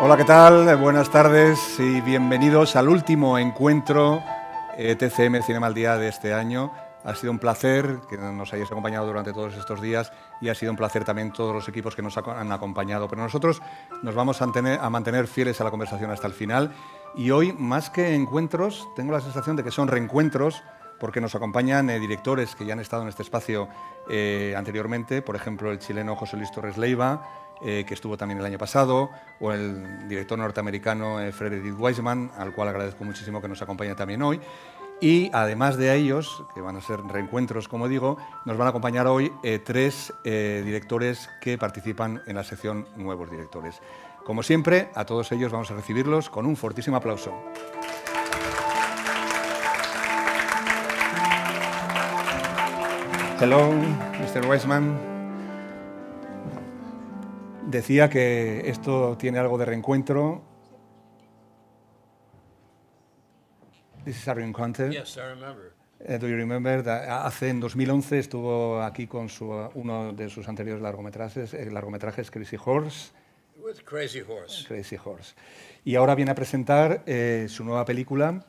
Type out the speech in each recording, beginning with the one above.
Hola, ¿qué tal? Buenas tardes y bienvenidos al último encuentro TCM Zinemaldia Dìa de este año. Ha sido un placer que nos hayáis acompañado durante todos estos días y ha sido un placer también todos los equipos que nos han acompañado. Pero nosotros nos vamos a mantener fieles a la conversación hasta el final y hoy, más que encuentros, tengo la sensación de que son reencuentros porque nos acompañan directores que ya han estado en este espacio anteriormente, por ejemplo, el chileno José Luis Torres Leiva, que estuvo también el año pasado, o el director norteamericano Frederick Wiseman, al cual agradezco muchísimo que nos acompañe también hoy. Y además de ellos, que van a ser reencuentros, como digo, nos van a acompañar hoy tres directores que participan en la sección Nuevos Directores. Como siempre, a todos ellos vamos a recibirlos con un fortísimo aplauso. Hello, Mr. Wiseman. Decía que esto tiene algo de reencuentro. This is a reencounter. Yes, I remember. Do you remember that hace en 2011 estuvo aquí con uno de sus anteriores largometrajes Crazy Horse. With Crazy Horse. Crazy Horse. Y ahora viene a presentar su nueva película,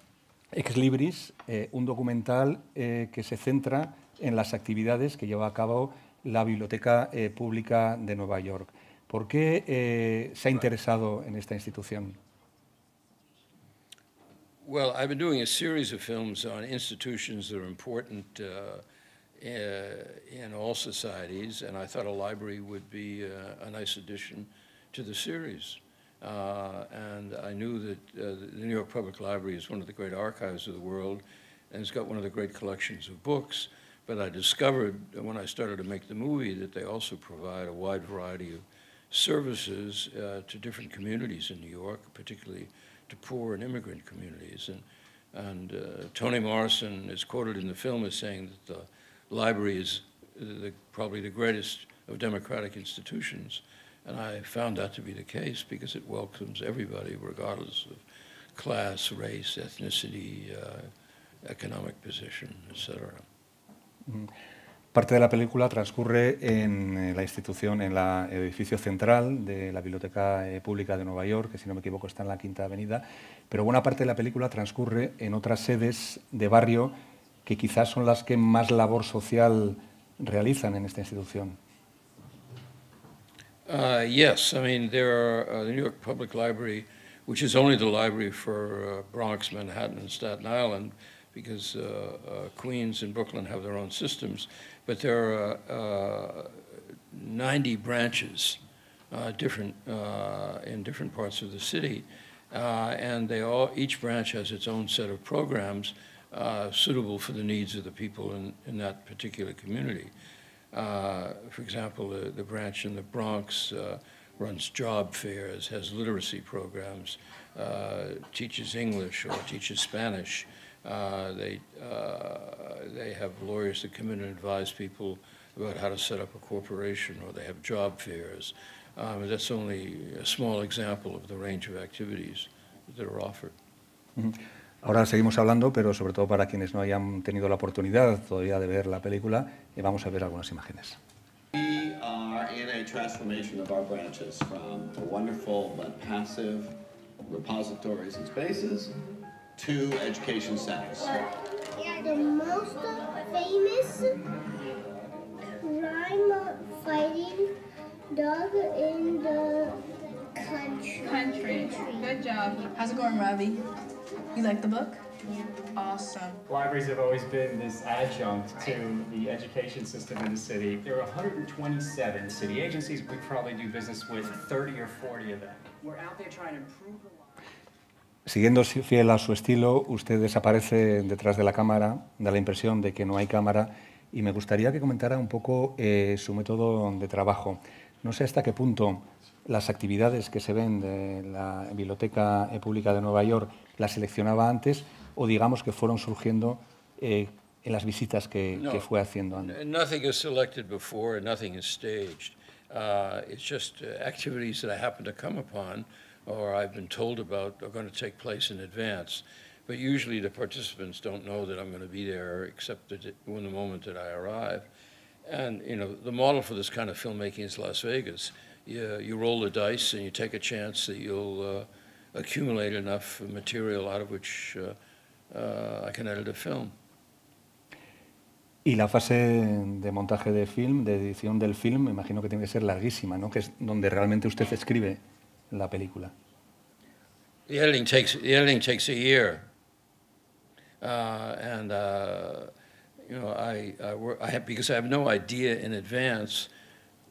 Ex Libris, un documental que se centra en las actividades que lleva a cabo la Biblioteca Pública de Nueva York. ¿Por qué se ha interesado en esta institución? Well, I've been doing a series of films on institutions that are important in all societies, and I thought a library would be a nice addition to the series. And I knew that the New York Public Library is one of the great archives of the world, and it's got one of the great collections of books. But I discovered when I started to make the movie that they also provide a wide variety of services to different communities in New York, particularly to poor and immigrant communities. And Toni Morrison is quoted in the film as saying that the library is probably the greatest of democratic institutions. And I found that to be the case because it welcomes everybody, regardless of class, race, ethnicity, economic position, etc. Parte de la película transcurre en la institución, en el edificio central de la Biblioteca Pública de Nueva York, que si no me equivoco está en la Quinta Avenida, pero buena parte de la película transcurre en otras sedes de barrio que quizás son las que más labor social realizan en esta institución. Yes, I mean, there are the New York Public Library, which is only the library for Bronx, Manhattan, and Staten Island, because Queens and Brooklyn have their own systems, but there are 90 branches in different parts of the city, and each branch has its own set of programs suitable for the needs of the people in that particular community. For example, the branch in the Bronx runs job fairs, has literacy programs, teaches English or teaches Spanish. They have lawyers that come in and advise people about how to set up a corporation, or they have job fairs. That's only a small example of the range of activities that are offered. Ahora seguimos hablando, pero sobre todo para quienes no hayan tenido la oportunidad todavía de ver la película, vamos a ver algunas imágenes. We are in a transformation of our branches from the wonderful but passive repositories and spaces to education centers. The most famous crime-fighting dog in the country. Good job. How's it going, Ravi? You like the book? Yeah. Awesome. Libraries have always been this adjunct to the education system in the city. There are 127 city agencies. We probably do business with 30 or 40 of them. We're out there trying to improve the life. Siguiendo fiel a su estilo, usted desaparece detrás de la cámara, da la impresión de que no hay cámara, y me gustaría que comentara un poco su método de trabajo. No sé hasta qué punto las actividades que se ven de la Biblioteca Pública de Nueva York las seleccionaba antes o digamos que fueron surgiendo en las visitas que fue haciendo antes. Nothing is selected before, nothing is staged. It's just activities that I happen to come upon or I've been told about are going to take place in advance. But usually the participants don't know that I'm going to be there except when the moment that I arrive. And, you know, the model for this kind of filmmaking is Las Vegas. you roll the dice and you take a chance that you'll accumulate enough material out of which I can edit a film. Y la fase de montaje de film, de edición del film, me imagino que tiene que ser larguísima, ¿no? Que es donde realmente usted escribe la película. The editing takes a year, you know, because I have no idea in advance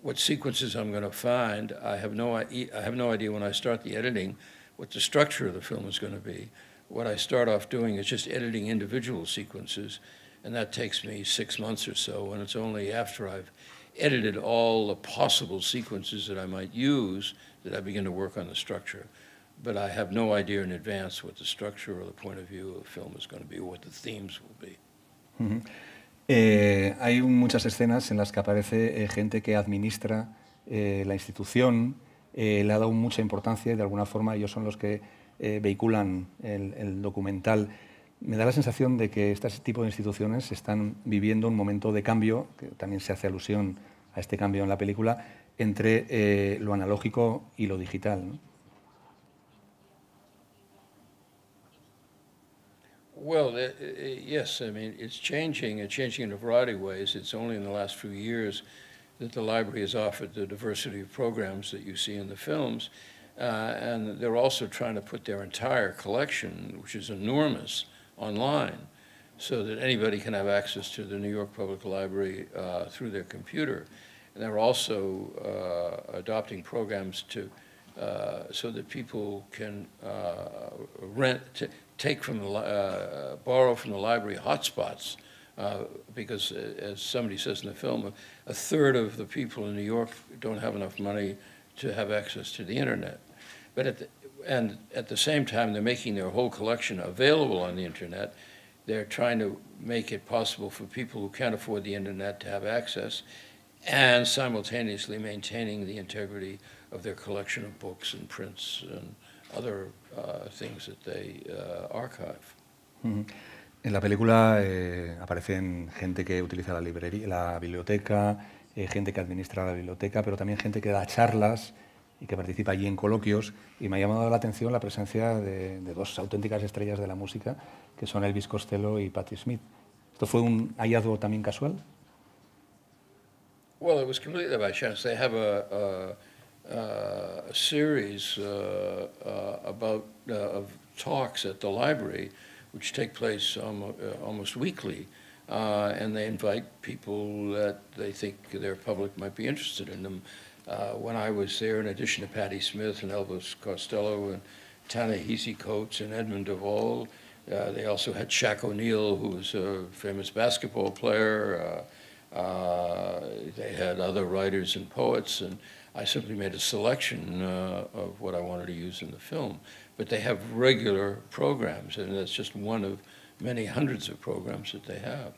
what sequences I'm going to find. I have no idea when I start the editing what the structure of the film is going to be. What I start off doing is just editing individual sequences, and that takes me 6 months or so, and it's only after I've edited all the possible sequences that I might use that I begin to work on the structure. But I have no idea in advance what the structure or the point of view of the film is going to be, or what the themes will be. Hay muchas escenas en las que aparece gente que administra la institución, le ha dado mucha importancia y de alguna forma ellos son los que vehiculan el documental. Me da la sensación de que este tipo de instituciones están viviendo un momento de cambio, que también se hace alusión a este cambio en la película, entre lo analógico y lo digital, ¿no? Well, yes, I mean, it's changing in a variety of ways. It's only in the last few years that the library has offered the diversity of programs that you see in the films. And they're also trying to put their entire collection, which is enormous, online, so that anybody can have access to the New York Public Library through their computer. And they're also adopting programs to so that people can borrow from the library hotspots, because as somebody says in the film, a third of the people in New York don't have enough money to have access to the internet. But at the same time, they're making their whole collection available on the internet. They're trying to make it possible for people who can't afford the internet to have access, and simultaneously maintaining the integrity of their collection of books and prints and other things that they archive. En la película aparecen gente que utiliza la biblioteca, gente que administra la biblioteca, pero también gente que da charlas y que participa allí en coloquios, y me ha llamado la atención la presencia de dos auténticas estrellas de la música, que son Elvis Costello y Patti Smith. ¿Esto fue un hallazgo también casual? Well, it was completely by chance. They have a series of talks at the library, which take place almost weekly, and they invite people that they think their public might be interested in them. When I was there, in addition to Patti Smith and Elvis Costello and Ta-Nehisi Coates and Edmund Duvall, they also had Shaq O'Neal, who was a famous basketball player. They had other writers and poets, and I simply made a selection of what I wanted to use in the film. But they have regular programs, and that's just one of many hundreds of programs that they have.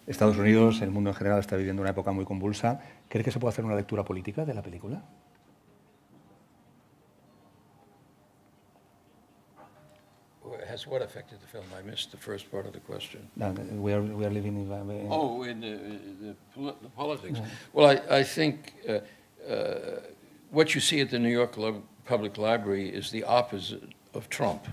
Estados Unidos, el mundo en general, está viviendo una época muy convulsa. ¿Cree que se puede hacer una lectura política de la película? Has what affected the film? I missed the first part of the question. We are living in in the politics. Yeah. Well, I think what you see at the New York Public Library is the opposite of Trump.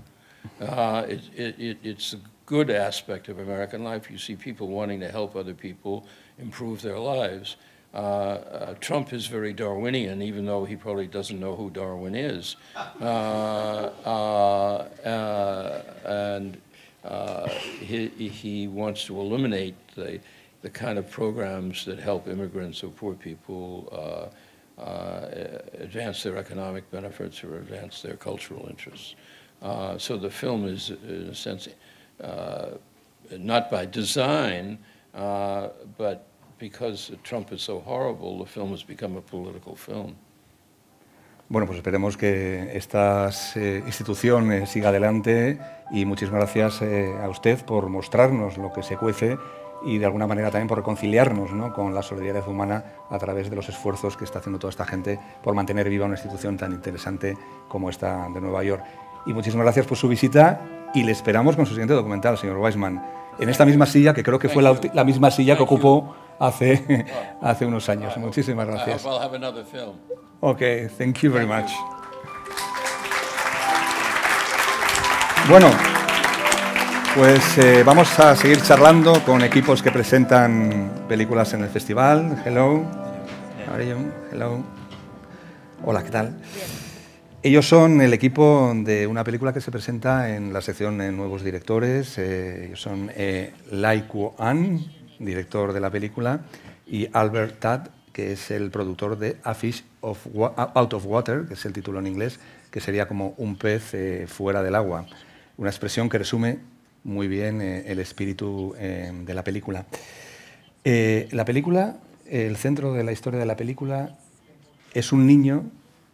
It's a good aspect of American life. You see people wanting to help other people improve their lives. Trump is very Darwinian, even though he probably doesn't know who Darwin is. And he wants to eliminate the kind of programs that help immigrants or poor people advance their economic benefits or advance their cultural interests. So the film is, in a sense, not by design, but because Trump is so horrible, the film has become a political film. Bueno, pues esperemos que esta institución siga adelante, y muchísimas gracias a usted por mostrarnos lo que se cuece y de alguna manera también por reconciliarnos, ¿no?, con la solidaridad humana a través de los esfuerzos que está haciendo toda esta gente por mantener viva una institución tan interesante como esta de Nueva York. Y muchísimas gracias por su visita, y le esperamos con su siguiente documental, señor Weissman, en esta misma silla, que creo que fue la misma silla que ocupó hace unos años. Muchísimas gracias. I hope I'll have another film. Okay, thank you very much. Bueno, pues vamos a seguir charlando con equipos que presentan películas en el festival. Hello. How are you? Hello. Hola, ¿qué tal? Ellos son el equipo de una película que se presenta en la sección Nuevos Directores. Ellos son Lai Kuo-an, director de la película, y Albert Tad, que es el productor de A Fish Out of Water, que es el título en inglés, que sería como un pez fuera del agua. Una expresión que resume muy bien el espíritu de la película. La película, el centro de la historia de la película es un niño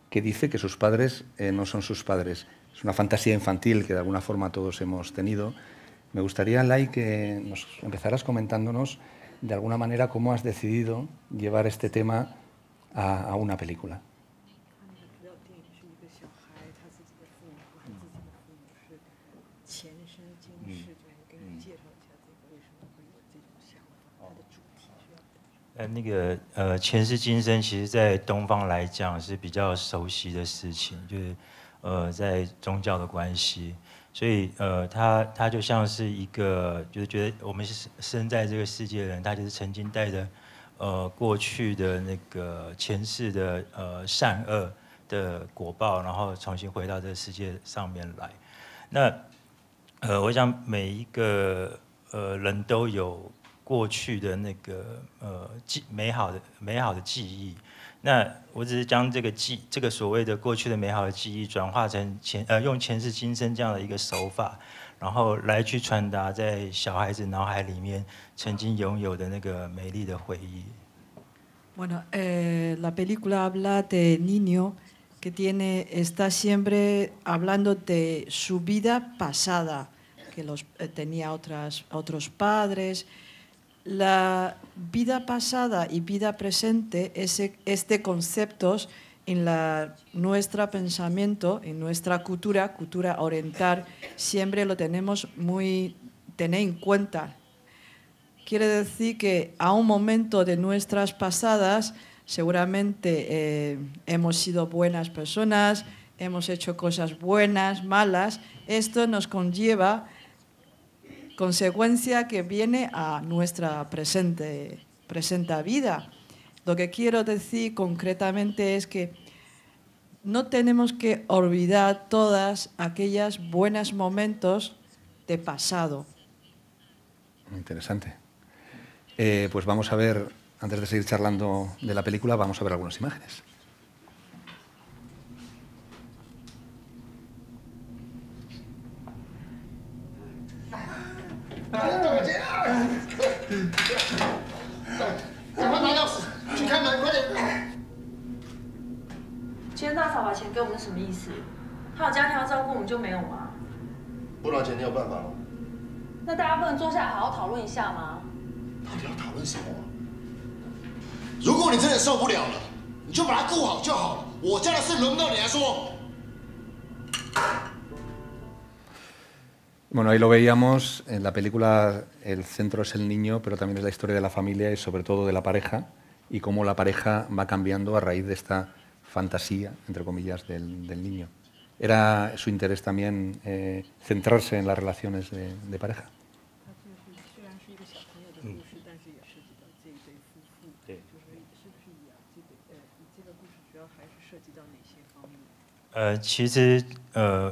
que dice que sus padres no son sus padres. Es una fantasía infantil que de alguna forma todos hemos tenido. Me gustaría, Lai, que nos empezaras comentándonos de alguna manera cómo has decidido llevar este tema a una película.前世今生，其实在东方来讲是比较熟悉的事情，就是在宗教的关系，所以他就像是一个，就是觉得我们是生在这个世界的人，他就是曾经带着过去的那个前世的善恶的果报，然后重新回到这个世界上面来。那我想每一个人都有过去的那个美好的记忆，那我只是将这个所谓的过去的美好的记忆转化成用前世今生这样的一个手法，然后来去传达在小孩子脑海里面曾经拥有的那个美丽的回忆。Bueno, la película habla de niño que está siempre hablando de su vida pasada, que tenía otros padres. La vida pasada y vida presente, este conceptos en nuestro pensamiento, en nuestra cultura oriental, siempre lo tenemos tener en cuenta. Quiere decir que a un momento de nuestras pasadas, seguramente hemos sido buenas personas, hemos hecho cosas buenas, malas. Esto nos conlleva consecuencia que viene a nuestra presente vida. Lo que quiero decir concretamente es que no tenemos que olvidar todas aquellas buenos momentos de pasado. Interesante. Pues vamos a ver, antes de seguir charlando de la película, vamos a ver algunas imágenes. Bueno, ahí lo veíamos, en la película el centro es el niño, pero también es la historia de la familia y sobre todo de la pareja y cómo la pareja va cambiando a raíz de esta fantasía, entre comillas, del niño. ¿Era su interés también centrarse en las relaciones de pareja? Sí. 其实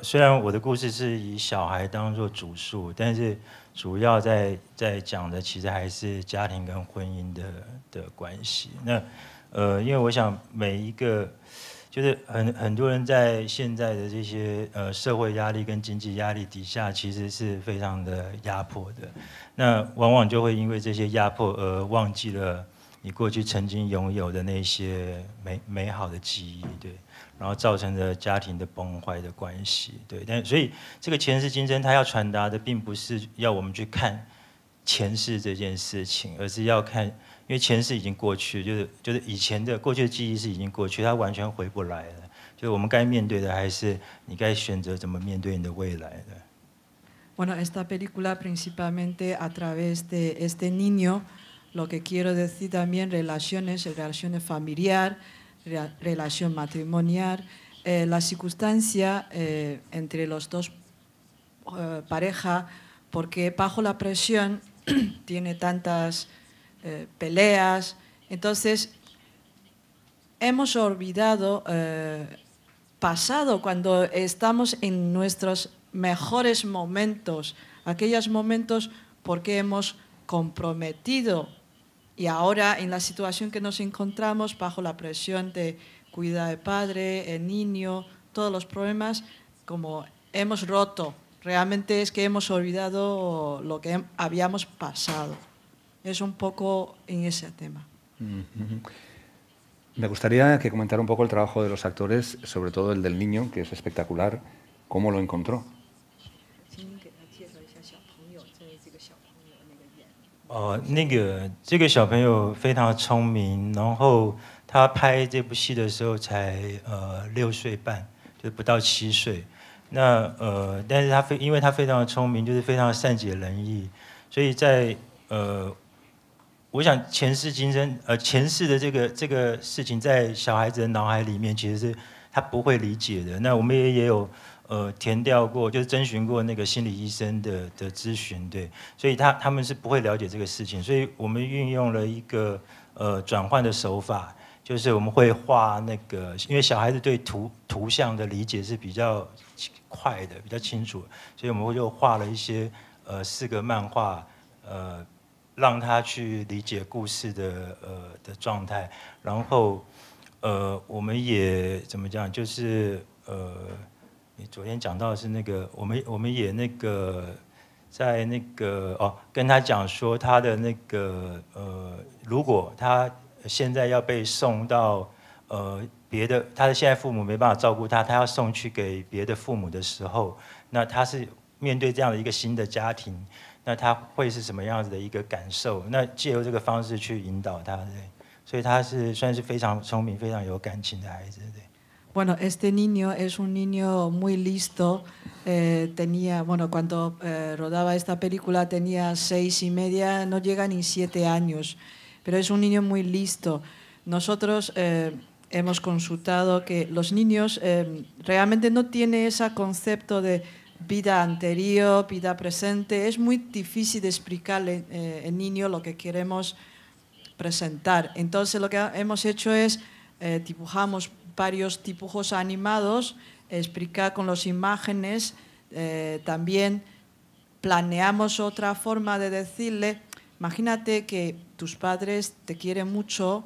虽然我的故事是以小孩当作主述，但是主要在讲的其实还是家庭跟婚姻的关系。那因为我想每一个就是很多人在现在的这些社会压力跟经济压力底下，其实是非常的压迫的。那往往就会因为这些压迫而忘记了你过去曾经拥有的那些美好的记忆，对。然后造成了家庭的崩坏的关系，对，所以这个前世今生，它要传达的并不是要我们去看前世这件事情，而是要看，因为前世已经过去，就是以前的过去的记忆是已经过去，它完全回不来了。就是我们该面对的，还是你该选择怎么面对你的未来的。Bueno, esta película principalmente a través de este niño Lo que quiero decir también, relaciones familiar, relación matrimonial, la circunstancia entre los dos parejas, porque bajo la presión tiene tantas peleas, entonces hemos olvidado pasado cuando estamos en nuestros mejores momentos, aquellos momentos porque hemos comprometido y ahora en la situación que nos encontramos bajo la presión de cuidar del padre, el niño, todos los problemas, como hemos roto, realmente es que hemos olvidado lo que habíamos pasado. Es un poco en ese tema. Me gustaría que comentara un poco el trabajo de los actores, sobre todo el del niño, que es espectacular. ¿Cómo lo encontró? 这个小朋友非常聪明，然后他拍这部戏的时候才6岁半，就是不到7岁。那但是因为他非常的聪明，就是非常善解人意，所以在我想前世今生前世的这个事情，在小孩子的脑海里面，其实是他不会理解的。那我们也有填调过，就是征询过那个心理医生的咨询，对，所以他们是不会了解这个事情，所以我们运用了一个转换的手法，就是我们会画那个，因为小孩子对图像的理解是比较快的，比较清楚，所以我们就画了一些4个漫画，让他去理解故事的状态，然后我们也怎么讲，就是你昨天讲到的是那个，我们也那个在那个跟他讲说他的那个如果他现在要被送到别的，他的现在父母没办法照顾他，他要送去给别的父母的时候，那他是面对这样的一个新的家庭，那他会是什么样子的一个感受？那借由这个方式去引导他，对，所以他是算是非常聪明、非常有感情的孩子，对。Bueno, este niño es un niño muy listo. Cuando rodaba esta película tenía 6 y media, no llega ni 7 años, pero es un niño muy listo. Nosotros hemos consultado que los niños realmente no tienen ese concepto de vida anterior, vida presente. Es muy difícil de explicarle al niño lo que queremos presentar. Entonces lo que hemos hecho es dibujamos varios dibujos animados, explicar con las imágenes, también planeamos otra forma de decirle, imagínate que tus padres te quieren mucho,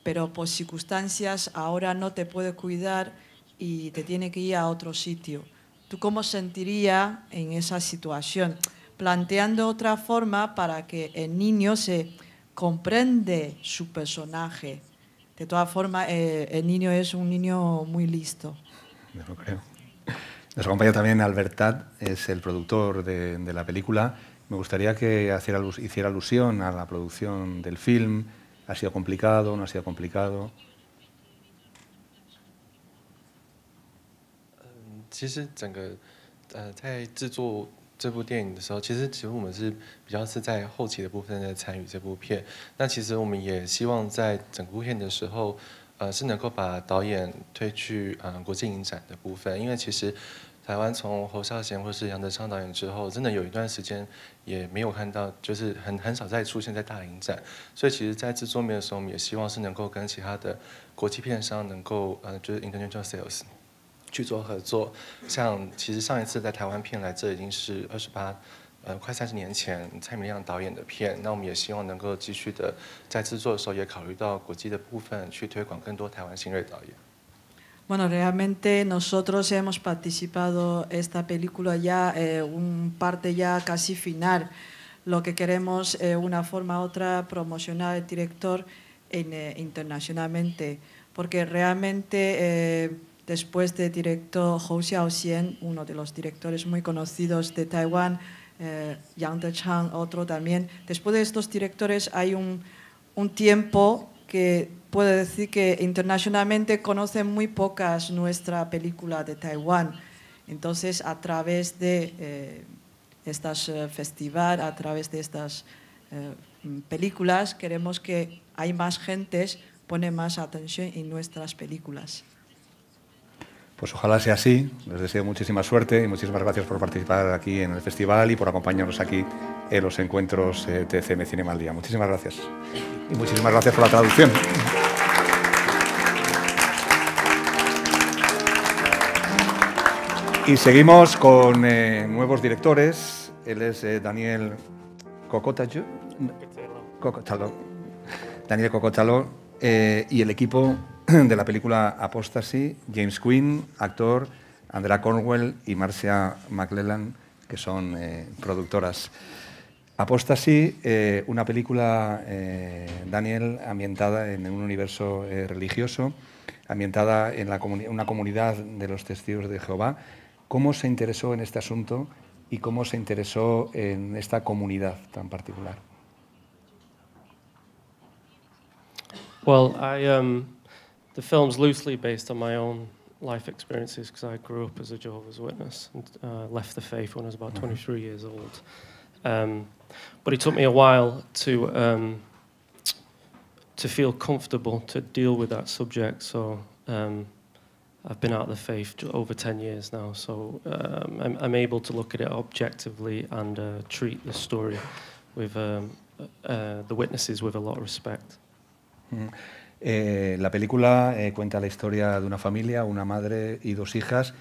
pero por circunstancias ahora no te puede cuidar y te tiene que ir a otro sitio. ¿Tú cómo sentirías en esa situación? Planteando otra forma para que el niño se comprende su personaje. De todas formas, el niño es un niño muy listo. Yo lo creo. Nos acompaña también Albertat, es el productor de la película. Me gustaría que hiciera alusión a la producción del film. ¿Ha sido complicado? ¿No ha sido complicado? 其实整个在制作这部电影的时候，其实我们是比较是在后期的部分在参与这部片。那其实我们也希望在整部片的时候，是能够把导演推去国际影展的部分，因为其实台湾从侯孝贤或是杨德昌导演之后，真的有一段时间也没有看到，就是很少再出现在大影展。所以其实，在制作面的时候，我们也希望是能够跟其他的国际片商能够就是 international sales。去做合作，像其实上一次在台湾片来，这已经是快30年前蔡明亮导演的片。那我们也希望能够继续的在制作的时候，也考虑到国际的部分，去推广更多台湾新锐导演。Bueno, realmente nosotros hemos participado esta película ya un parte ya casi final. Lo que queremos una forma u otra promocionar el director internacionalmente, porque realmente después del director Hou Xiaoxian, uno de los directores muy conocidos de Taiwán, Yang Dechang, otro también. Después de estos directores hay un tiempo que puedo decir que internacionalmente conocen muy pocas nuestra película de Taiwán. Entonces, a través de estas festivales, a través de estas películas, queremos que hay más gentes, pone más atención en nuestras películas. Pues ojalá sea así. Les deseo muchísima suerte y muchísimas gracias por participar aquí en el festival y por acompañarnos aquí en los encuentros TCM Zinemaldia Dìa. Muchísimas gracias. Y muchísimas gracias por la traducción. Y seguimos con nuevos directores. Él es Daniel Cocotalo. Daniel Cocotalo y el equipo de la película Apostasy, James Quinn, actor, Andrea Cornwell y Marcia McClellan, que son productoras. Apostasy, una película, Daniel, ambientada en un universo religioso, ambientada en una comunidad de los testigos de Jehová. ¿Cómo se interesó en este asunto y cómo se interesó en esta comunidad tan particular? Well, the film's loosely based on my own life experiences because I grew up as a Jehovah's Witness and left the faith when I was about 23 years old. But it took me a while to feel comfortable to deal with that subject. So I've been out of the faith over 10 years now. So I'm able to look at it objectively and treat the story with the witnesses with a lot of respect. La película cuenta la historia de una familia, una madre y dos hijas,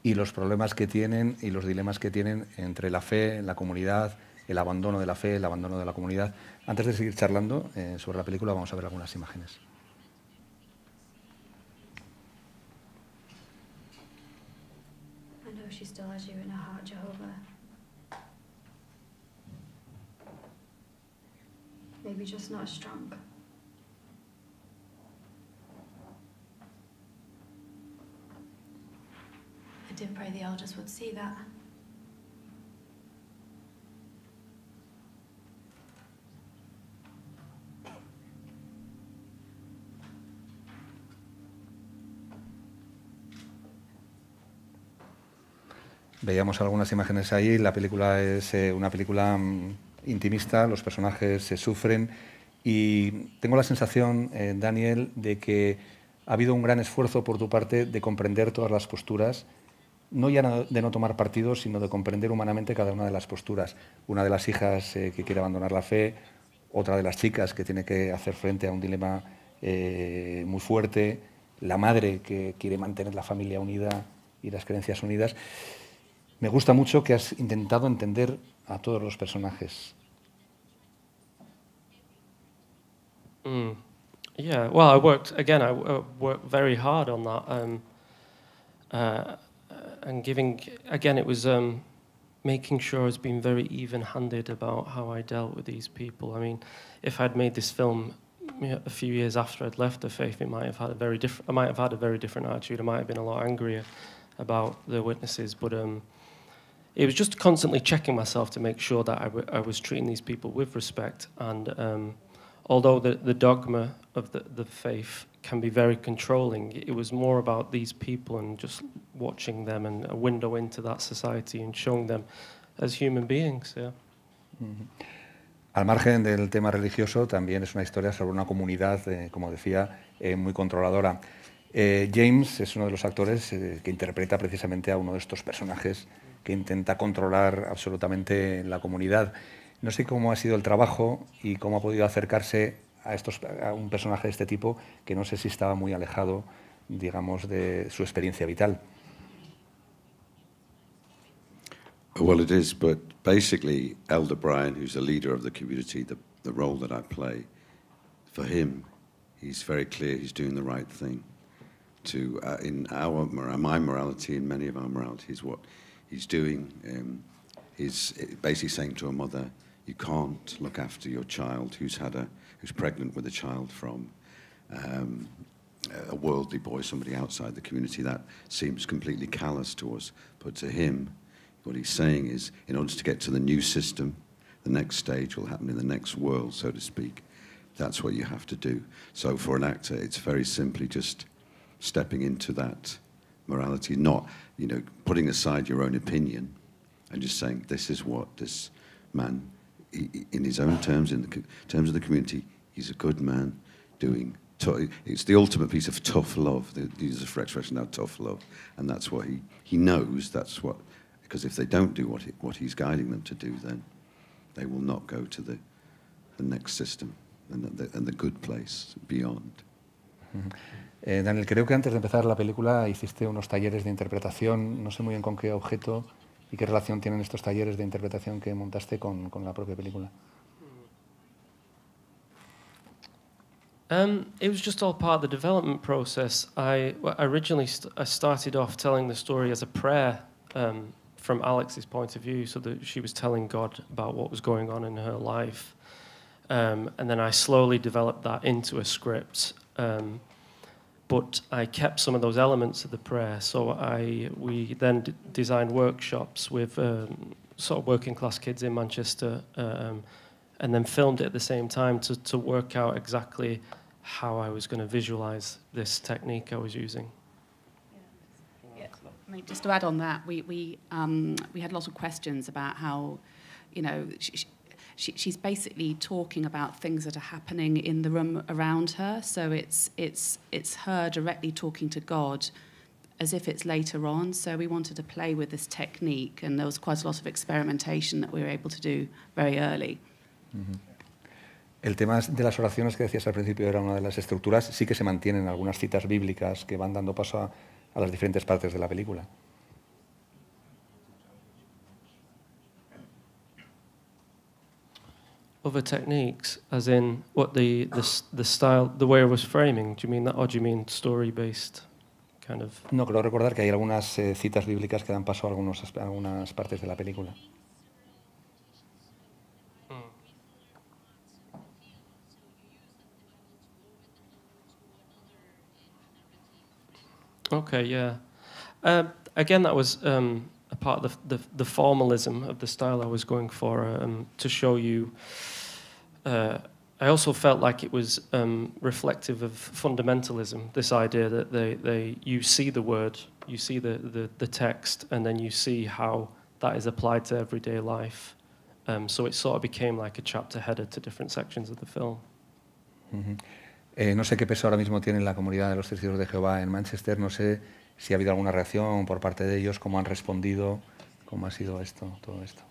y los problemas que tienen y los dilemas que tienen entre la fe, la comunidad, el abandono de la fe, el abandono de la comunidad. Antes de seguir charlando sobre la película, vamos a ver algunas imágenes. I know she still has you in her heart, Jehovah. Maybe just not as strong. I did pray the elders would see that. Veíamos algunas imágenes ahí. La película es una película intimista, los personajes se sufren y tengo la sensación, Daniel, de que ha habido un gran esfuerzo por tu parte de comprender todas las posturas, no ya de no tomar partido, sino de comprender humanamente cada una de las posturas. Una de las hijas que quiere abandonar la fe, otra de las chicas que tiene que hacer frente a un dilema muy fuerte, la madre que quiere mantener la familia unida y las creencias unidas. Me gusta mucho que has intentado entender a todos los personajes. Yeah, well, I worked very hard on that. And giving, again, it was making sure I was being very even-handed about how I dealt with these people. I mean, if I'd made this film a few years after I'd left the faith, I might have had a very different attitude. I might have been a lot angrier about the witnesses, but it was just constantly checking myself to make sure that I was treating these people with respect. And although the dogma of the faith can be very controlling, it was more about these people and just watching them and a window into that society and showing them as human beings. Yeah. Al margen del tema religioso, también es una historia sobre una comunidad, como decía, muy controladora. James es uno de los actores que interpreta precisamente a uno de estos personajes que intenta controlar absolutamente la comunidad. No sé cómo ha sido el trabajo y cómo ha podido acercarse a un personaje de este tipo que no sé si estaba muy alejado, digamos, de su experiencia vital. Well, it is, but basically Elder Brian, who's the leader of the community, the role that I play, for him, he's very clear he's doing the right thing. In my morality, in many of our moralities, what he's doing is basically saying to a mother, you can't look after your child who's pregnant with a child from a worldly boy, somebody outside the community. That seems completely callous to us. But to him, what he's saying is, in order to get to the new system, the next stage will happen in the next world, so to speak. That's what you have to do. So for an actor, it's very simply just stepping into that morality, not, putting aside your own opinion and just saying, this is what this man in his own terms, in the terms of the community, he's a good man doing. It's the ultimate piece of tough love. They use the expression now, tough love, and that's what he knows. That's what, because if they don't do what he's guiding them to do, then they will not go to the next system and the good place beyond. Daniel, creo que antes de empezar la película hiciste unos talleres de interpretación, no sé muy bien con qué objeto y qué relación tienen estos talleres de interpretación que montaste con la propia película. It was just all part of the development process. I originally started off telling the story as a prayer from Alex's point of view, so that she was telling God about what was going on in her life. And then I slowly developed that into a script. But I kept some of those elements of the prayer, so we then designed workshops with sort of working class kids in Manchester, and then filmed it at the same time to work out exactly how I was going to visualize this technique I was using. Yeah. I mean, just to add on that, we had lots of questions about how, you know, she's basically talking about things that are happening in the room around her. So it's her directly talking to God as if it's later on. So we wanted to play with this technique, and there was quite a lot of experimentation that we were able to do very early. El tema de las oraciones que decías al principio era una de las estructuras, sí que se mantienen algunas citas bíblicas que van dando paso a las diferentes partes de la película. Other techniques, as in what the style, the way I was framing. Do you mean that, or do you mean story-based kind of? No, creo recordar que hay algunas citas bíblicas que dan paso a algunas partes de la película. Okay, yeah. Again, that was a part of the formalism of the style I was going for, to show you. I also felt like it was reflective of fundamentalism, this idea that you see the word, you see the text, and then you see how that is applied to everyday life. So it sort of became like a chapter header to different sections of the film. No sé qué peso ahora mismo tiene la comunidad de los Testigos de Jehová en Manchester, no sé si ha habido alguna reacción por parte de ellos, cómo han respondido, cómo ha sido todo esto.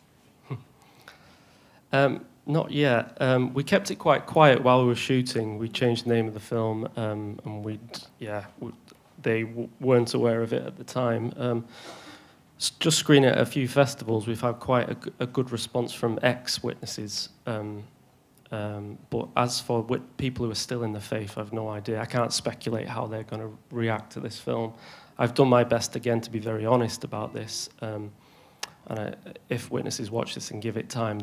Not yet. We kept it quite quiet while we were shooting. We changed the name of the film, and they weren't aware of it at the time. Just screening it at a few festivals, we've had quite a good response from ex-witnesses. But as for people who are still in the faith, I've no idea. I can't speculate how they're going to react to this film. I've done my best, again, to be very honest about this. And if witnesses watch this and give it time,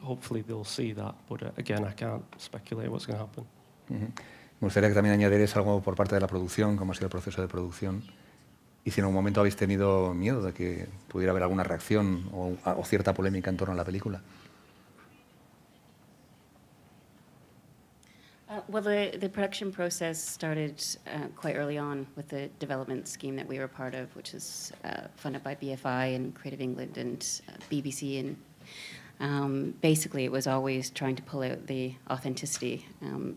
hopefully they'll see that. But again, I can't speculate what's going to happen. Me gustaría que también añadierais algo por parte de la producción, cómo ha sido el proceso de producción. Y si en algún momento habéis tenido miedo de que pudiera haber alguna reacción o cierta polémica en torno a la película. Well, the production process started quite early on with the development scheme that we were part of, which is funded by BFI and Creative England and BBC. And basically, it was always trying to pull out the authenticity.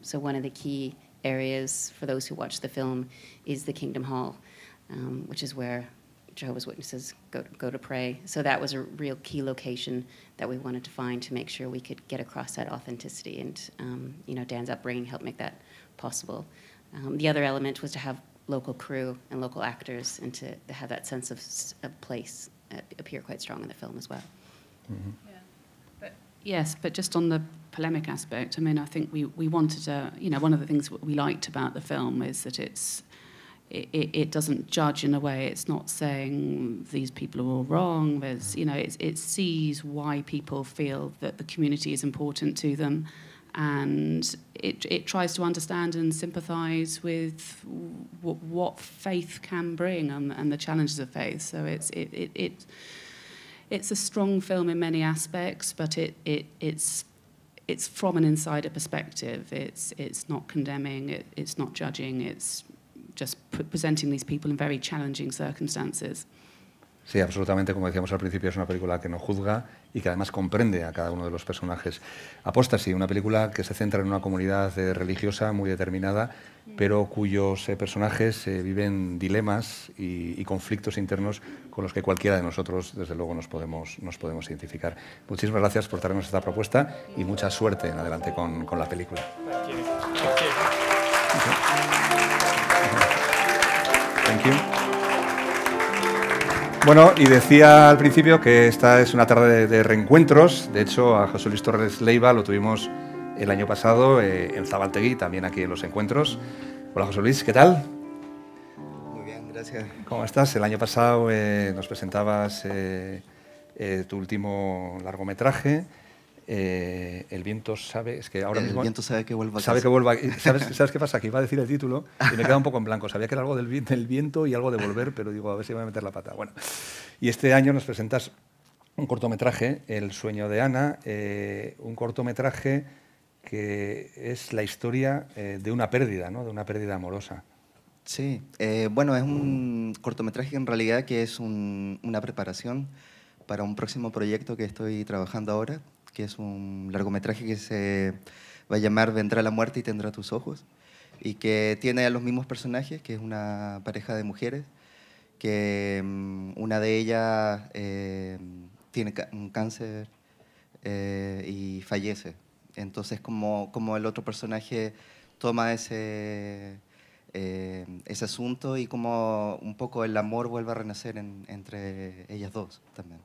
So one of the key areas for those who watch the film is the Kingdom Hall, which is where Jehovah's Witnesses go to pray. So that was a real key location that we wanted to find to make sure we could get across that authenticity. And Dan's upbringing helped make that possible. The other element was to have local crew and local actors, and to have that sense of place appear quite strong in the film as well. Yes, but just on the polemic aspect, I mean, I think we wanted to, one of the things we liked about the film is that it doesn't judge in a way. It's not saying these people are all wrong. There's, it sees why people feel that the community is important to them, and it tries to understand and sympathise with what faith can bring and the challenges of faith. So it's a strong film in many aspects, but it's from an insider perspective. It's not condemning. It's not judging. It's just presenting these people in very challenging circumstances. Sí, absolutamente, como decíamos al principio, es una película que no juzga y que además comprende a cada uno de los personajes. Apostasy, una película que se centra en una comunidad religiosa muy determinada, pero cuyos personajes viven dilemas y conflictos internos con los que cualquiera de nosotros, desde luego, nos podemos identificar. Muchísimas gracias por traernos esta propuesta y mucha suerte en adelante con la película. Thank you. Bueno, y decía al principio que esta es una tarde de reencuentros. De hecho, a José Luis Torres Leiva lo tuvimos el año pasado en Zabaltegui, también aquí en los Encuentros. Hola, José Luis, ¿qué tal? Muy bien, gracias. ¿Cómo estás? El año pasado nos presentabas tu último largometraje. El viento sabe, es que ahora mismo... El viento sabe que vuelva a sabe casa. que vuelva. ¿Sabes qué pasa? Que iba a decir el título y me queda un poco en blanco. Sabía que era algo del viento y algo de volver, pero digo, a ver si me voy a meter la pata. Bueno, y este año nos presentas un cortometraje, El sueño de Ana, un cortometraje que es la historia de una pérdida, ¿no? De una pérdida amorosa. Sí, bueno, es un cortometraje en realidad que es una preparación para un próximo proyecto que estoy trabajando ahora, que es un largometraje que se va a llamar Vendrá la muerte y tendrá tus ojos, y que tiene a los mismos personajes, que es una pareja de mujeres, que una de ellas tiene un cáncer y fallece. Entonces, como el otro personaje toma ese asunto y como un poco el amor vuelve a renacer entre ellas dos también.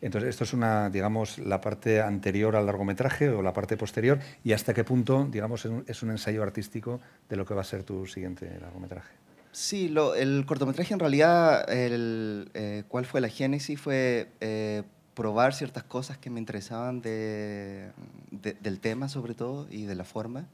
Entonces, esto es digamos, la parte anterior al largometraje o la parte posterior, y hasta qué punto, digamos, es un ensayo artístico de lo que va a ser tu siguiente largometraje. Sí, el cortometraje en realidad, ¿cuál fue la génesis? Fue probar ciertas cosas que me interesaban del tema sobre todo y de la forma.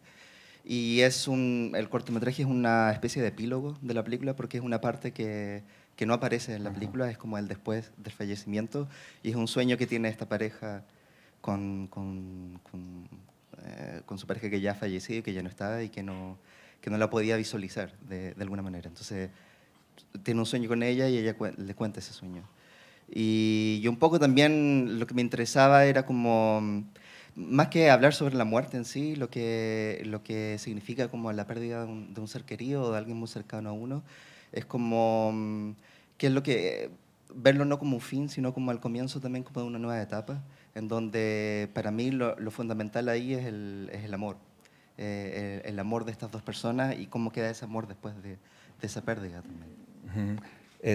Y el cortometraje es una especie de epílogo de la película porque es una parte que no aparece en la película, es como el después del fallecimiento, y es un sueño que tiene esta pareja con su pareja que ya ha fallecido, que ya no está y que no la podía visualizar de alguna manera. Entonces tiene un sueño con ella y ella le cuenta ese sueño. Y un poco también lo que me interesaba era como, más que hablar sobre la muerte en sí, lo que significa como la pérdida de un ser querido o de alguien muy cercano a uno, es como, qué es lo que, verlo no como un fin, sino como el comienzo también como de una nueva etapa, en donde para mí lo fundamental ahí es el amor, el amor de estas dos personas y cómo queda ese amor después de esa pérdida también.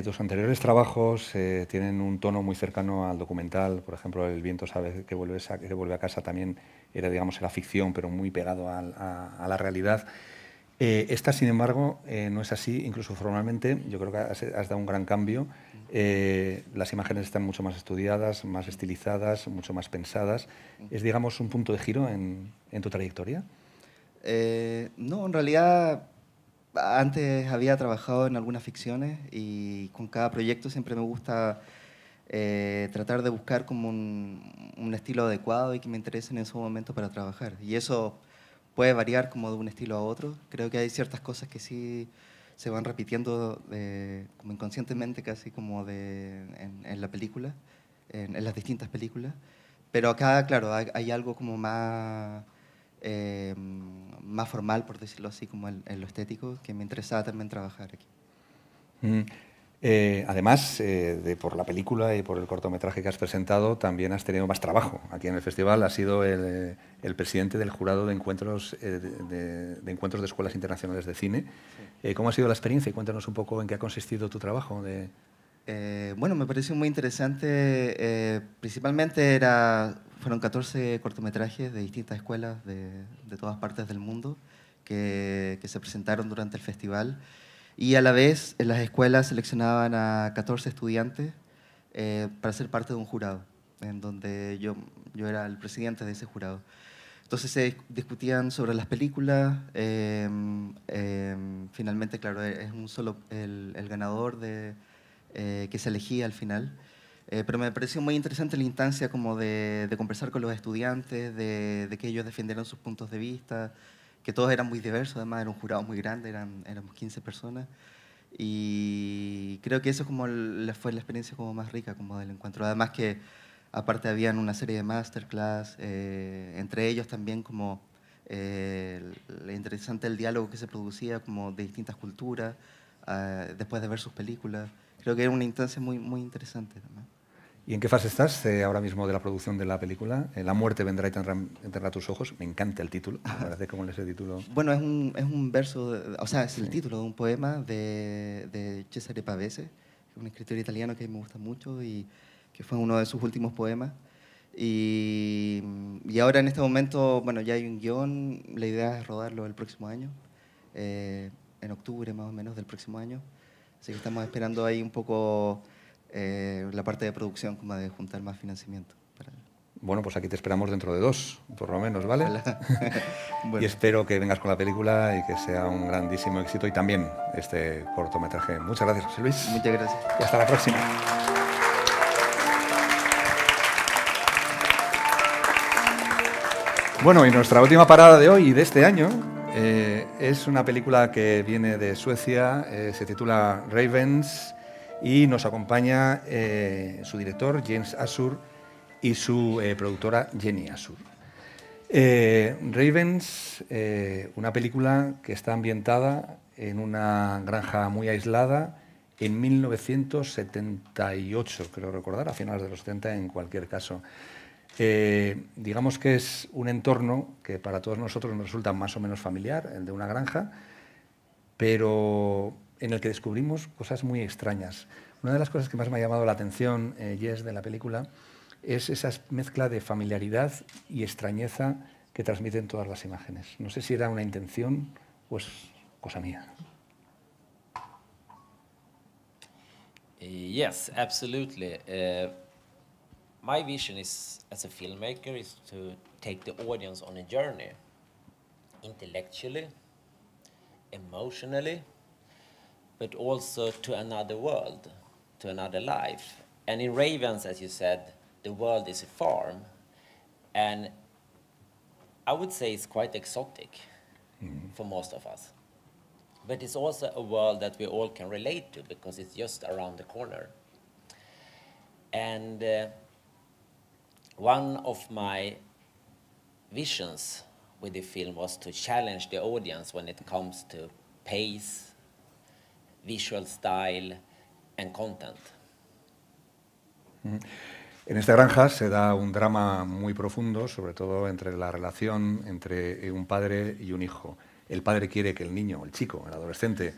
Tus anteriores trabajos tienen un tono muy cercano al documental. Por ejemplo, El viento sabe que vuelve a casa también era, digamos, era ficción, pero muy pegado a la realidad. Esta, sin embargo, no es así. Incluso formalmente, yo creo que has dado un gran cambio. Las imágenes están mucho más estudiadas, más estilizadas, mucho más pensadas. ¿Es, digamos, un punto de giro en tu trayectoria? No, en realidad... Antes había trabajado en algunas ficciones y con cada proyecto siempre me gusta tratar de buscar como un estilo adecuado y que me interese en ese momento para trabajar. Y eso puede variar como de un estilo a otro. Creo que hay ciertas cosas que sí se van repitiendo como inconscientemente, casi como en la película, en las distintas películas. Pero acá, claro, hay algo como más formal, por decirlo así, como en lo estético, que me interesaba también trabajar aquí. Además, por la película y por el cortometraje que has presentado, también has tenido más trabajo aquí en el festival. Has sido el presidente del jurado de encuentros de escuelas internacionales de cine. Sí. ¿Cómo ha sido la experiencia? Y cuéntanos un poco en qué ha consistido tu trabajo. Bueno, me pareció muy interesante. Principalmente fueron 14 cortometrajes de distintas escuelas de todas partes del mundo que se presentaron durante el festival. Y a la vez, en las escuelas seleccionaban a 14 estudiantes para ser parte de un jurado, en donde yo era el presidente de ese jurado. Entonces se discutían sobre las películas. Finalmente, claro, es un solo el ganador que se elegía al final. Pero me pareció muy interesante la instancia como de conversar con los estudiantes, de que ellos defendieran sus puntos de vista, que todos eran muy diversos, además era un jurado muy grande, éramos 15 personas, y creo que eso como fue la experiencia como más rica como del encuentro. Además que aparte habían una serie de masterclass, entre ellos también como interesante el diálogo que se producía como de distintas culturas, después de ver sus películas. Creo que era una instancia muy, muy interesante también. ¿Y en qué fase estás ahora mismo de la producción de la película? La muerte vendrá y tendrá tus ojos. Me encanta el título. Me parece como ese título. Bueno, es un verso, o sea, es el título de un poema de Cesare Pavese, un escritor italiano que me gusta mucho y que fue uno de sus últimos poemas. Y ahora en este momento, bueno, ya hay un guión. La idea es rodarlo el próximo año, en octubre más o menos del próximo año. Así que estamos esperando ahí un poco la parte de producción, como de juntar más financiamiento. Bueno, pues aquí te esperamos dentro de 2, por lo menos, ¿vale? Bueno. Y espero que vengas con la película y que sea un grandísimo éxito y también este cortometraje. Muchas gracias, José Luis. Muchas gracias. Y hasta la próxima. Bueno, y nuestra última parada de hoy y de este año es una película que viene de Suecia, se titula Ravens y nos acompaña su director, James Assur, y su productora, Jenny Assur. Ravens, una película que está ambientada en una granja muy aislada en 1978, creo recordar, a finales de los 70 en cualquier caso. Digamos que es un entorno que para todos nosotros nos resulta más o menos familiar, el de una granja, pero en el que descubrimos cosas muy extrañas. Una de las cosas que más me ha llamado la atención, Jess, de la película, es esa mezcla de familiaridad y extrañeza que transmiten todas las imágenes. No sé si era una intención o es cosa mía. Yes, absolutely. My vision is, as a filmmaker, is to take the audience on a journey, intellectually, emotionally, but also to another world, to another life. And in Ravens, as you said, the world is a farm, and I would say it's quite exotic for most of us. But it's also a world that we all can relate to because it's just around the corner. And one of my visions with the film was to challenge the audience when it comes to pace, visual style, and content. En esta granja se da un drama muy profundo, sobre todo entre la relación entre un padre y un hijo. El padre quiere que el niño, el chico, el adolescente,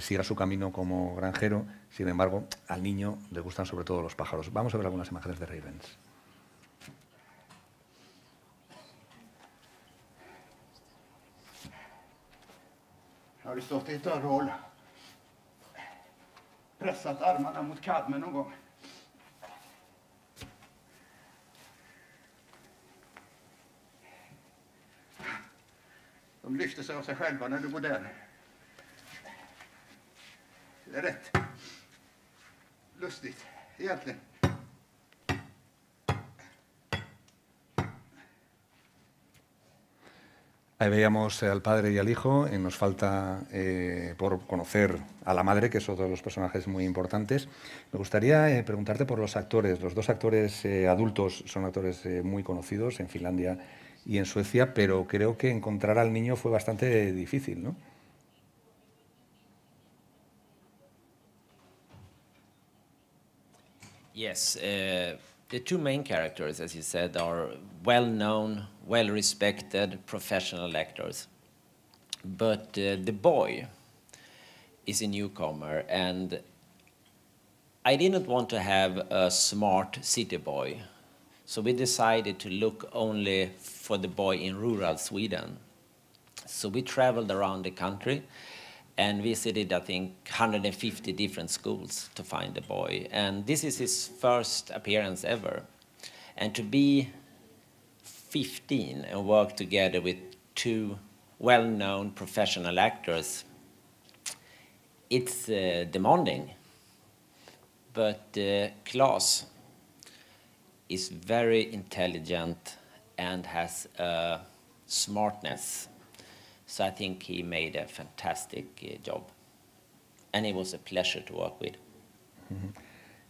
siga su camino como granjero. Sin embargo, al niño le gustan sobre todo los pájaros. Vamos a ver algunas imágenes de Ravens. Har du stått i ett dörrhål? Pressat armarna mot kadmen någon gång? De lyfter sig av sig själva när du går där. Det är rätt lustigt, egentligen. Ahí veíamos al padre y al hijo. Nos falta por conocer a la madre, que es otro de los personajes muy importantes. Me gustaría preguntarte por los actores. Los dos actores adultos son actores muy conocidos en Finlandia y en Suecia, pero creo que encontrar al niño fue bastante difícil, ¿no? Yes, the two main characters, as you said, are well-known, well-respected professional actors. But the boy is a newcomer, and I didn't want to have a smart city boy. So we decided to look only for the boy in rural Sweden. So we traveled around the country and visited, I think, 150 different schools to find the boy. And this is his first appearance ever. And to be 15 and work together with two well-known professional actors, it's demanding. But Claes is very intelligent and has a smartness. So I think he made a fantastic job. And it was a pleasure to work with.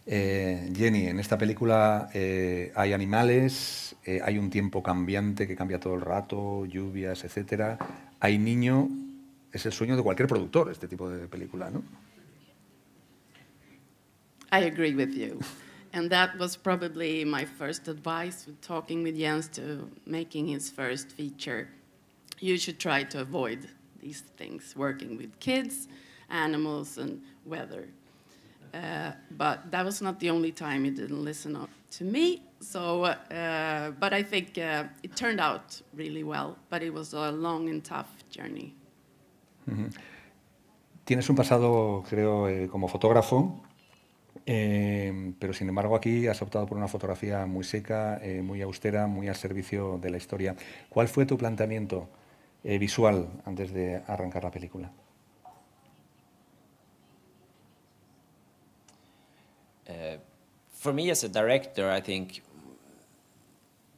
Jenny, en esta película hay animales, hay un tiempo cambiante que cambia todo el rato, lluvias, etcétera. Hay niño, es el sueño de cualquier productor este tipo de película, ¿no? I agree with you. And that was probably my first advice with talking with Jens to making his first feature. You should try to avoid these things, working with kids, animals, and weather. But that was not the only time he didn't listen up to me. So, but I think it turned out really well, but it was a long and tough journey. Tienes un pasado, creo, como fotógrafo, pero sin embargo aquí has optado por una fotografía muy seca, muy austera, muy al servicio de la historia. ¿Cuál fue tu planteamiento visual antes de arrancar la película? For me as a director, I think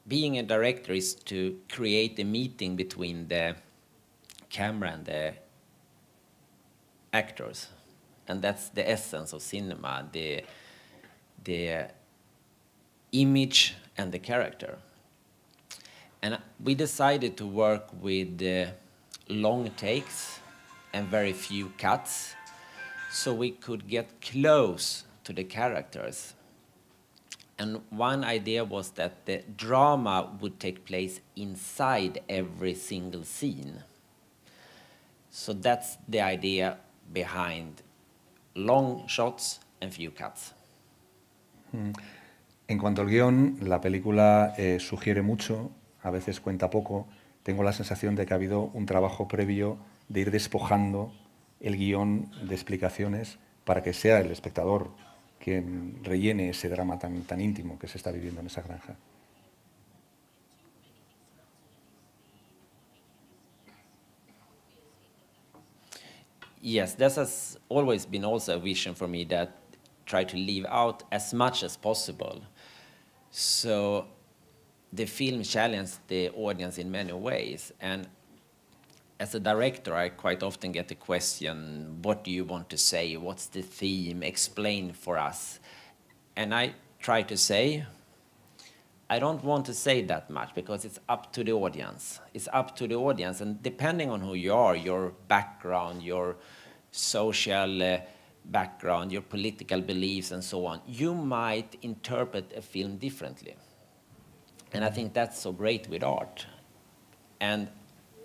being a director is to create a meeting between the camera and the actors. And that's the essence of cinema, the image and the character. And we decided to work with long takes and very few cuts, so we could get close to the characters. And one idea was that the drama would take place inside every single scene. So that's the idea behind long shots and few cuts. En cuanto al guión, la película sugiere mucho, a veces cuenta poco. Tengo la sensación de que ha habido un trabajo previo de ir despojando el guión de explicaciones para que sea el espectador quien rellene ese drama tan íntimo que se está viviendo en esa granja. Yes, that has always been also a vision for me, that try to leave out as much as possible. So the film challenged the audience in many ways. And as a director, I quite often get the question, what do you want to say? What's the theme? Explain for us. And I try to say, I don't want to say that much because it's up to the audience. It's up to the audience, and depending on who you are, your background, your social background, your political beliefs, and so on, you might interpret a film differently. And I think that's so great with art. And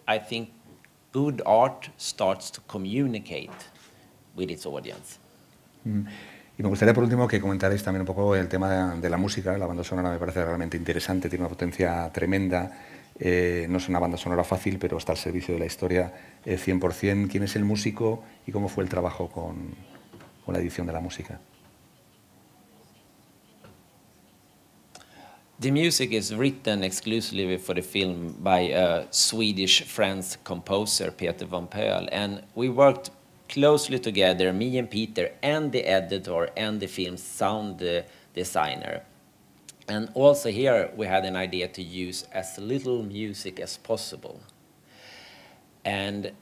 I think good art starts to communicate with its audience. Y me gustaría por último que comentarais también un poco el tema de la música. La banda sonora me parece realmente interesante, tiene una potencia tremenda. No es una banda sonora fácil, pero está al servicio de la historia 100%. ¿Quién es el músico y cómo fue el trabajo con la edición de la música? The music is written exclusively for the film by a Swedish-French composer, Peter von Pöhl, and we worked closely together, me and Peter, and the editor, and the film's sound designer. And also here we had an idea to use as little music as possible. And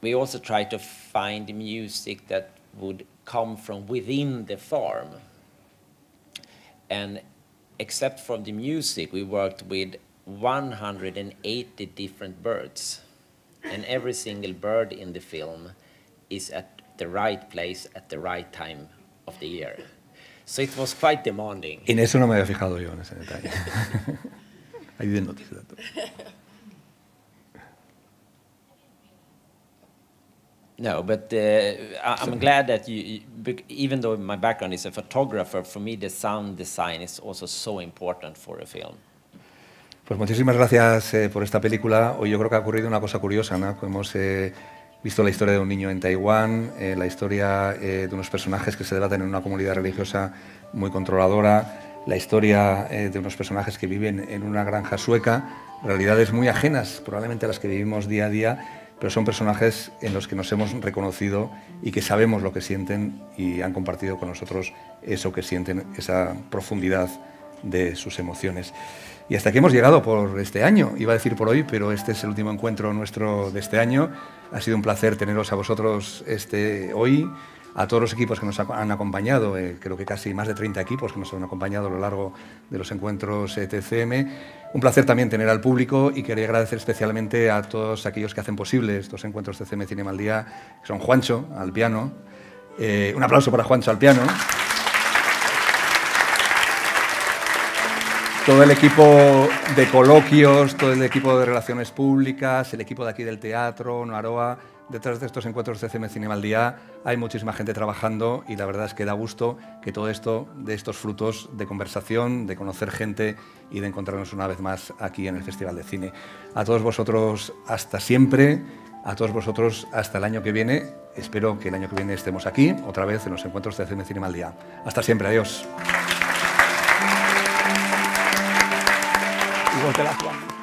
we also tried to find music that would come from within the farm. And except from the music, we worked with 180 different birds. And every single bird in the film is at the right place at the right time of the year. So it was quite demanding. En eso no me había fijado yo, en ese detalle. I didn't notice that. No, but I'm glad that even though my background is a photographer, for me the sound design is also so important for a film. Pues muchísimas gracias por esta película. Hoy yo creo que ha ocurrido una cosa curiosa, ¿no? Hemos visto la historia de un niño en Taiwán, la historia de unos personajes que se debaten en una comunidad religiosa muy controladora, la historia de unos personajes que viven en una granja sueca, realidades muy ajenas probablemente a las que vivimos día a día, pero son personajes en los que nos hemos reconocido y que sabemos lo que sienten y han compartido con nosotros eso que sienten, esa profundidad de sus emociones. Y hasta aquí hemos llegado por este año, iba a decir por hoy, pero este es el último encuentro nuestro de este año. Ha sido un placer teneros a vosotros hoy. a todos los equipos que nos han acompañado, creo que casi más de 30 equipos que nos han acompañado a lo largo de los encuentros TCM. Un placer también tener al público y quería agradecer especialmente a todos aquellos que hacen posible estos encuentros TCM Zinemaldia, que son Juancho, al piano. Un aplauso para Juancho al piano. Todo el equipo de coloquios, todo el equipo de relaciones públicas, el equipo de aquí del teatro, Noaroa. Detrás de estos encuentros TCM Zinemaldia hay muchísima gente trabajando y la verdad es que da gusto que todo esto, de estos frutos de conversación, de conocer gente y de encontrarnos una vez más aquí en el Festival de Cine. A todos vosotros hasta siempre, a todos vosotros hasta el año que viene. Espero que el año que viene estemos aquí otra vez en los encuentros TCM Zinemaldia. Hasta siempre, adiós. Igual te la Juan.